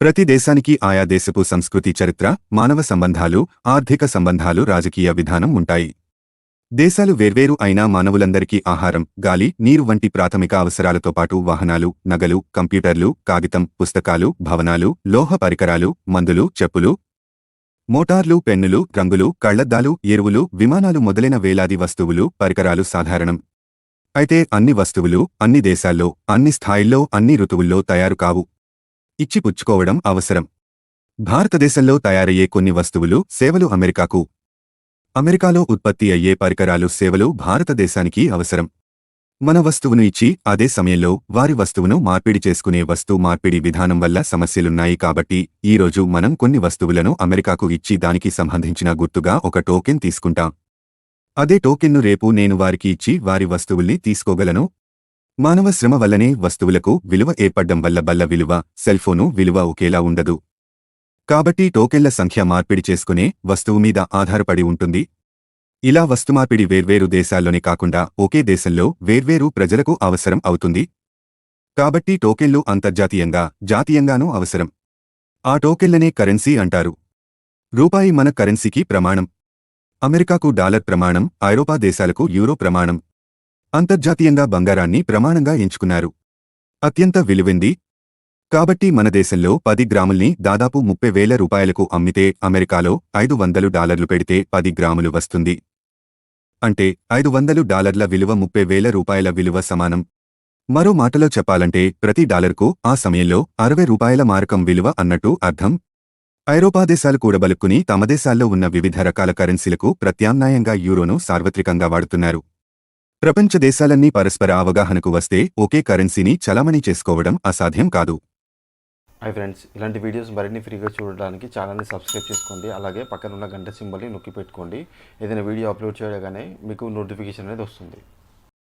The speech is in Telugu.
ప్రతి దేశానికి ఆయా దేశపు సంస్కృతి, చరిత్ర, మానవ సంబంధాలు, ఆర్థిక సంబంధాలు, రాజకీయ విధానం ఉంటాయి. దేశాలు వేర్వేరు అయినా మానవులందరికీ ఆహారం, గాలి, నీరు వంటి ప్రాథమిక అవసరాలతో పాటు వాహనాలు, నగలు, కంప్యూటర్లు, కాగితం, పుస్తకాలు, భవనాలు, లోహ పరికరాలు, మందులు, చెప్పులు, మోటార్లు, పెన్నులు, రంగులు, కళ్లద్దాలు, ఎరువులు, విమానాలు మొదలైన వేలాది వస్తువులు, పరికరాలు సాధారణం. అయితే అన్ని వస్తువులు అన్ని దేశాల్లో, అన్ని స్థాయిల్లో, అన్ని ఋతువుల్లో తయారు కావు. ఇచ్చి పుచ్చుకోవడం అవసరం. భారతదేశంలో తయారయ్యే కొన్ని వస్తువులు, సేవలు అమెరికాలో ఉత్పత్తి అయ్యే పరికరాలు, సేవలు భారతదేశానికి అవసరం. మన వస్తువును ఇచ్చి అదే సమయంలో వారి వస్తువును మార్పిడి చేసుకునే వస్తు మార్పిడి విధానం వల్ల సమస్యలున్నాయి. కాబట్టి ఈరోజు మనం కొన్ని వస్తువులను అమెరికాకు ఇచ్చి దానికి సంబంధించిన గుర్తుగా ఒక టోకెన్ తీసుకుంటాం. అదే టోకెన్ను రేపు నేను వారికి ఇచ్చి వారి వస్తువుల్ని తీసుకోగలను. మానవ శ్రమ వల్లనే వస్తువులకు విలువ ఏర్పడ్డం వల్ల బల్ల విలువ, సెల్ఫోను విలువ ఒకేలా ఉండదు. కాబట్టి టోకెన్ల సంఖ్య మార్పిడి చేసుకునే వస్తువు మీద ఆధారపడి ఉంటుంది. ఇలా వస్తుమార్పిడి వేర్వేరు దేశాల్లోనే కాకుండా ఒకే దేశంలో వేర్వేరు ప్రజలకు అవసరం అవుతుంది. కాబట్టి టోకెన్లు అంతర్జాతీయంగా, జాతీయంగానూ అవసరం. ఆ టోకెన్లనే కరెన్సీ అంటారు. రూపాయి మన కరెన్సీకి ప్రమాణం. అమెరికాకు డాలర్ ప్రమాణం, ఐరోపా దేశాలకు యూరో ప్రమాణం. అంతర్జాతీయంగా బంగారాన్ని ప్రమాణంగా ఎంచుకున్నారు. అత్యంత విలువైంది. కాబట్టి మన దేశంలో 10 గ్రాముల్ని దాదాపు 30,000 రూపాయలకు అమ్మితే అమెరికాలో $500 పెడితే 10 గ్రాములు వస్తుంది. అంటే $500 విలువ 30,000 రూపాయల విలువ సమానం. మరో మాటలో చెప్పాలంటే ప్రతి డాలర్కు ఆ సమయంలో 60 రూపాయల మారకం విలువ అన్నట్టు అర్థం. ఐరోపా దేశాలు కూడబలుక్కుని తమ దేశాల్లో ఉన్న వివిధ రకాల కరెన్సీలకు ప్రత్యామ్నాయంగా యూరోను సార్వత్రికంగా వాడుతున్నారు. ప్రపంచ దేశాలన్నీ పరస్పర అవగాహనకు వస్తే ఒకే కరెన్సీని చలామణి చేసుకోవడం అసాధ్యం కాదు. హాయ్ ఫ్రెండ్స్, ఇలాంటి వీడియోస్ మరిన్ని ఫ్రీగా చూడడానికి ఛానల్ని సబ్స్క్రైబ్ చేసుకోండి. అలాగే పక్కన ఉన్న గంట సింబల్ని నొక్కి పెట్టుకోండి. ఏదైనా వీడియో అప్లోడ్ చేయగానే మీకు నోటిఫికేషన్ అనేది వస్తుంది.